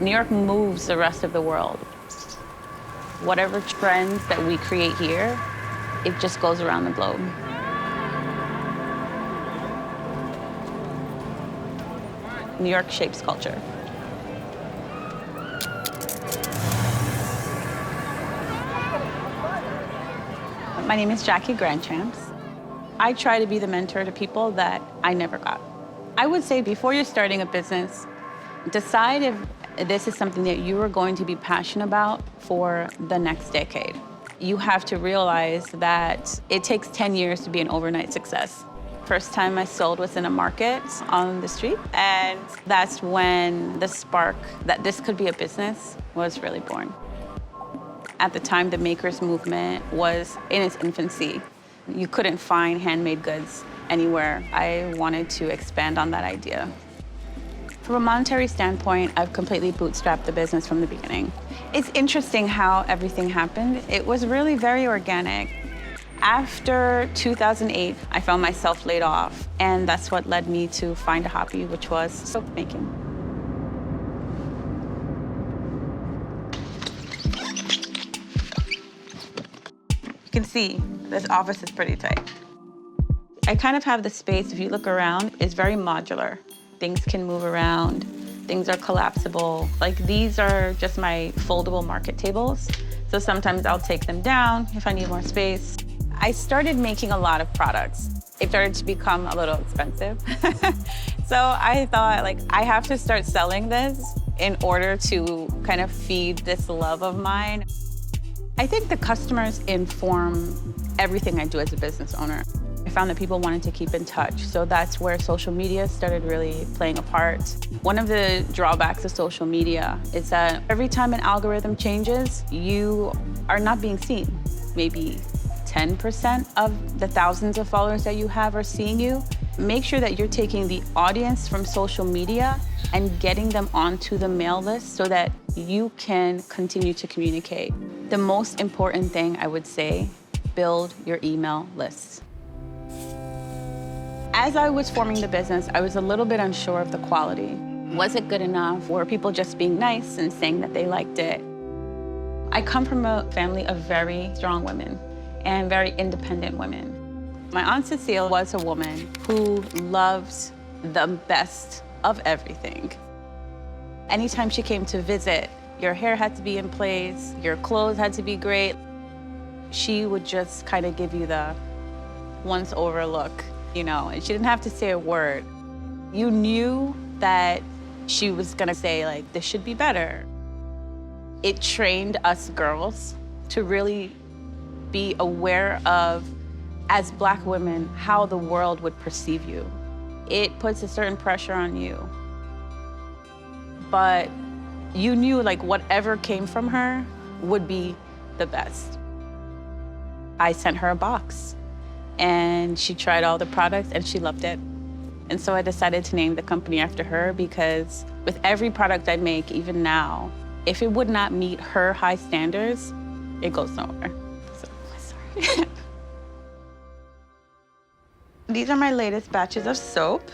New York moves the rest of the world. Whatever trends that we create here, it just goes around the globe. New York shapes culture. My name is Jackie Grandchamps. I try to be the mentor to people that I never got. I would say before you're starting a business, decide if this is something that you are going to be passionate about for the next decade. You have to realize that it takes 10 years to be an overnight success. First time I sold was in a market on the street, and that's when the spark that this could be a business was really born. At the time, the makers movement was in its infancy. You couldn't find handmade goods anywhere. I wanted to expand on that idea. From a monetary standpoint, I've completely bootstrapped the business from the beginning. It's interesting how everything happened. It was really very organic. After 2008, I found myself laid off, and that's what led me to find a hobby, which was soap making. You can see this office is pretty tight. I kind of have the space, if you look around, it's very modular. Things can move around, things are collapsible. Like these are just my foldable market tables. So sometimes I'll take them down if I need more space. I started making a lot of products. It started to become a little expensive. So I thought, like, I have to start selling this in order to kind of feed this love of mine. I think the customers inform everything I do as a business owner. I found that people wanted to keep in touch, so that's where social media started really playing a part. One of the drawbacks of social media is that every time an algorithm changes, you are not being seen. Maybe 10% of the thousands of followers that you have are seeing you. Make sure that you're taking the audience from social media and getting them onto the mail list so that you can continue to communicate. The most important thing I would say, build your email lists. As I was forming the business, I was a little bit unsure of the quality. Was it good enough? Were people just being nice and saying that they liked it? I come from a family of very strong women and very independent women. My Aunt Cecile was a woman who loved the best of everything. Anytime she came to visit, your hair had to be in place, your clothes had to be great. She would just kind of give you the once over look, you know, and she didn't have to say a word. You knew that she was gonna say, like, this should be better. It trained us girls to really be aware of, as Black women, how the world would perceive you. It puts a certain pressure on you. But you knew, like, whatever came from her would be the best. I sent her a box, and she tried all the products, and she loved it. And so I decided to name the company after her because with every product I make, even now, if it would not meet her high standards, it goes nowhere. So, sorry. These are my latest batches of soap.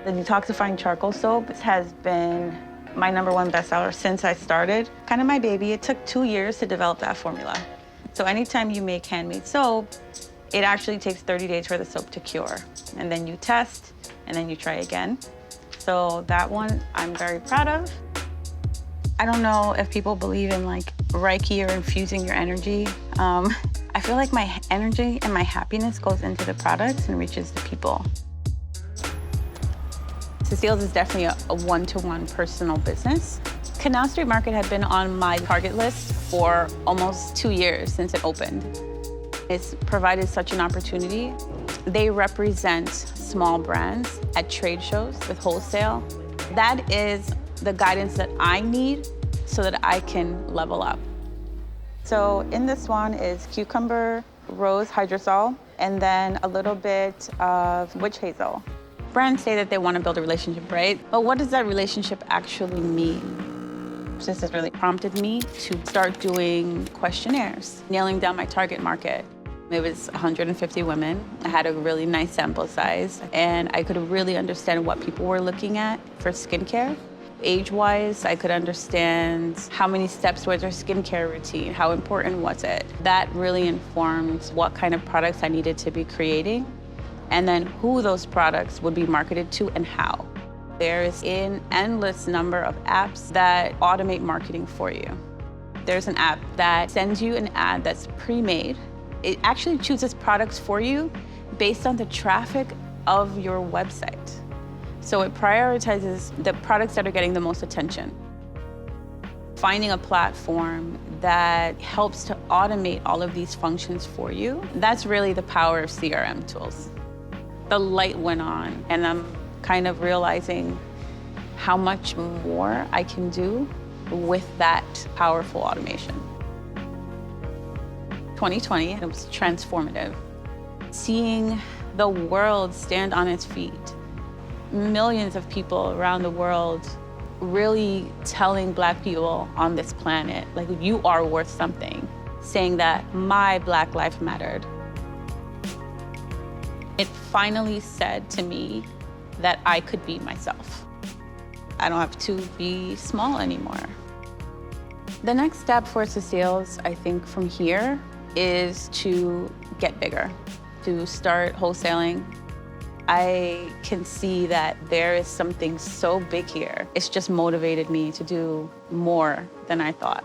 The detoxifying charcoal soap has been my #1 bestseller since I started. Kind of my baby. It took 2 years to develop that formula. So anytime you make handmade soap, it actually takes 30 days for the soap to cure. And then you test, and then you try again. So that one I'm very proud of. I don't know if people believe in like Reiki or infusing your energy. I feel like my energy and my happiness goes into the products and reaches the people. Cecile's is definitely a one-to-one personal business. Canal Street Market had been on my target list for almost 2 years since it opened. It's provided such an opportunity. They represent small brands at trade shows with wholesale. That is the guidance that I need so that I can level up. So in this one is cucumber, rose hydrosol, and then a little bit of witch hazel. Brands say that they want to build a relationship, right? But what does that relationship actually mean? This has really prompted me to start doing questionnaires, nailing down my target market. It was 150 women. I had a really nice sample size, and I could really understand what people were looking at for skincare. Age-wise, I could understand how many steps was their skincare routine, how important was it. That really informed what kind of products I needed to be creating, and then who those products would be marketed to and how. There is an endless number of apps that automate marketing for you. There's an app that sends you an ad that's pre-made. It actually chooses products for you based on the traffic of your website. So it prioritizes the products that are getting the most attention. Finding a platform that helps to automate all of these functions for you, that's really the power of CRM tools. The light went on, and I'm kind of realizing how much more I can do with that powerful automation. 2020, it was transformative. Seeing the world stand on its feet, millions of people around the world really telling Black people on this planet, like, you are worth something, saying that my Black life mattered. It finally said to me that I could be myself. I don't have to be small anymore. The next step for Cecile's, I think, from here is to get bigger, to start wholesaling. I can see that there is something so big here. It's just motivated me to do more than I thought.